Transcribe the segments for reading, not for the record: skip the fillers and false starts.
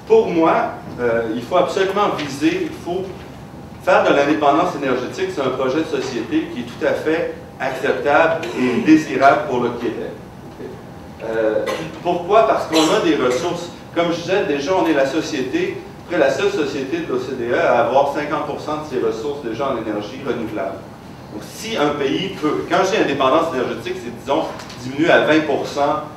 Pour moi, il faut absolument viser, il faut faire de l'indépendance énergétique, c'est un projet de société qui est tout à fait acceptable et désirable pour le Québec. Pourquoi? Parce qu'on a des ressources. Comme je disais, déjà, on est la société, la seule société de l'OCDE à avoir 50% de ses ressources déjà en énergie renouvelable. Donc, si un pays peut, quand je dis indépendance énergétique, c'est, disons, diminuer à 20%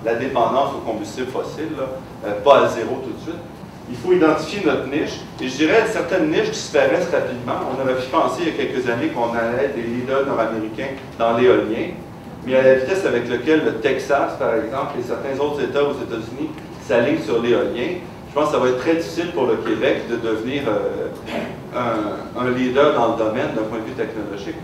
la dépendance aux combustibles fossiles, là, pas à zéro tout de suite. Il faut identifier notre niche, et je dirais que certaines niches disparaissent rapidement. On aurait pu penser il y a quelques années qu'on allait être des leaders nord-américains dans l'éolien, mais à la vitesse avec laquelle le Texas, par exemple, et certains autres États aux États-Unis s'alignent sur l'éolien, je pense que ça va être très difficile pour le Québec de devenir un leader dans le domaine d'un point de vue technologique.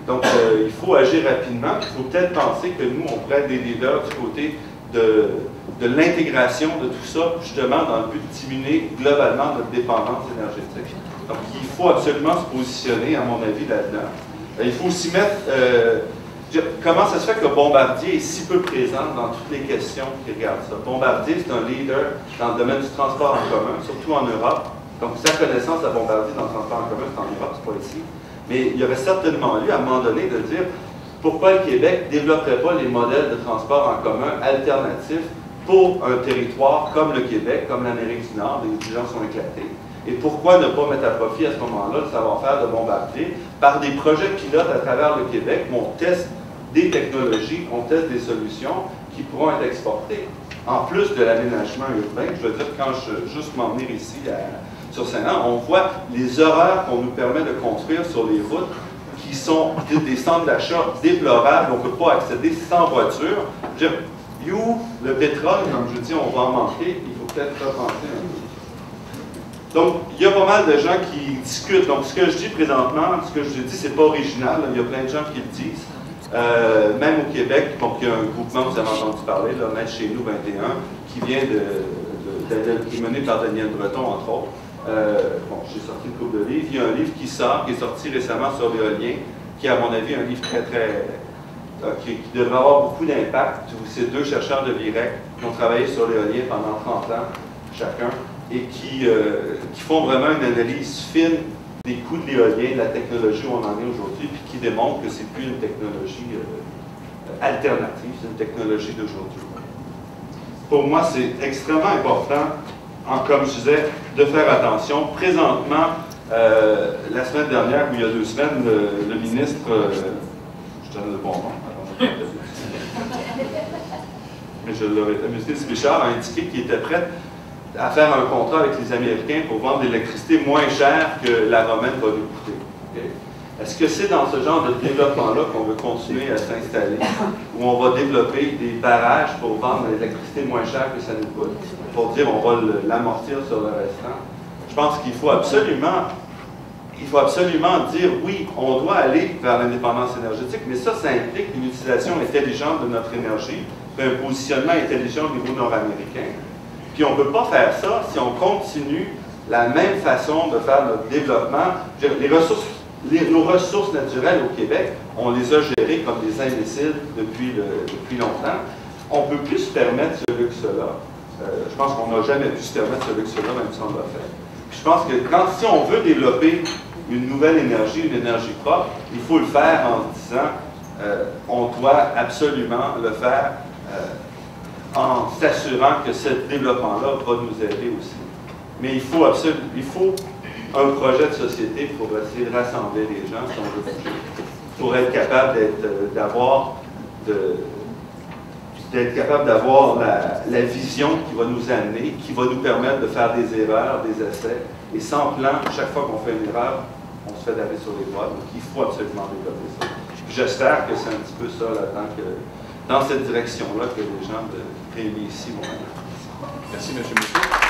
Donc, il faut agir rapidement. Il faut peut-être penser que nous, on pourrait être des leaders du côté de l'intégration de tout ça, justement, dans le but de diminuer globalement notre dépendance énergétique. Donc, il faut absolument se positionner, à mon avis, là-dedans. Il faut aussi mettre... comment ça se fait que Bombardier est si peu présent dans toutes les questions qui regardent ça? Bombardier, c'est un leader dans le domaine du transport en commun, surtout en Europe. Donc, sa connaissance à Bombardier dans le transport en commun, c'est en Europe, c'est pas ici. Mais il y aurait certainement lieu, à un moment donné, de dire pourquoi le Québec ne développerait pas les modèles de transport en commun alternatifs pour un territoire comme le Québec, comme l'Amérique du Nord, les exigences sont éclatées. Et pourquoi ne pas mettre à profit à ce moment-là le savoir-faire de Bombardier par des projets pilotes à travers le Québec où on teste des technologies, on teste des solutions qui pourront être exportées. En plus de l'aménagement urbain, je veux dire, quand je juste m'en venir ici sur Saint-Anne, on voit les horreurs qu'on nous permet de construire sur les routes qui sont des centres d'achat déplorables, on ne peut pas accéder sans voiture. Je veux dire, le pétrole, comme je dis, on va en manquer, il faut peut-être repenser un peu. Donc, il y a pas mal de gens qui discutent. Donc, ce que je dis présentement, ce que je dis, c'est pas original, là. Il y a plein de gens qui le disent. Même au Québec, donc il y a un groupement, vous avez entendu parler, là, Maître chez nous 21, qui vient qui est mené par Daniel Breton, entre autres. Bon, j'ai sorti une couple de livres. Il y a un livre qui sort, qui est sorti récemment sur l'éolien, qui est à mon avis un livre qui devrait avoir beaucoup d'impact. C'est deux chercheurs de l'IREC qui ont travaillé sur l'éolien pendant 30 ans chacun et qui font vraiment une analyse fine des coûts de l'éolien, de la technologie où on en est aujourd'hui, puis qui démontrent que c'est plus une technologie alternative, c'est une technologie d'aujourd'hui. Pour moi, c'est extrêmement important, comme je disais, de faire attention. Présentement, la semaine dernière, ou il y a 2 semaines, le ministre, je donne le bon nom, mais je l'aurais été, M. Bichard a indiqué qu'il était prêt à faire un contrat avec les Américains pour vendre de l'électricité moins chère que la romaine va nous coûter. Okay? Est-ce que c'est dans ce genre de développement-là qu'on veut continuer à s'installer, où on va développer des barrages pour vendre de l'électricité moins chère que ça nous coûte, pour dire on va l'amortir sur le restant? Je pense qu'il faut absolument dire oui, on doit aller vers l'indépendance énergétique, mais ça implique une utilisation intelligente de notre énergie, un positionnement intelligent au niveau nord-américain. Puis on ne peut pas faire ça si on continue la même façon de faire notre développement. Nos ressources naturelles au Québec, on les a gérées comme des imbéciles depuis longtemps. On ne peut plus se permettre ce luxe-là. Je pense qu'on n'a jamais pu se permettre ce luxe-là, même si on l'a fait. Puis je pense que si on veut développer une nouvelle énergie, une énergie propre, il faut le faire en se disant on doit absolument le faire en s'assurant que ce développement-là va nous aider aussi. Mais il faut un projet de société pour essayer de rassembler les gens, si on veut bouger, pour être capable d'avoir la vision qui va nous amener, qui va nous permettre de faire des erreurs, des essais, et sans plan, chaque fois qu'on fait une erreur, on se fait taper sur les doigts. Donc il faut absolument développer ça. J'espère que c'est un petit peu ça là-dedans, dans cette direction-là que les gens réunis ici vont aller. Merci, M. Michaud.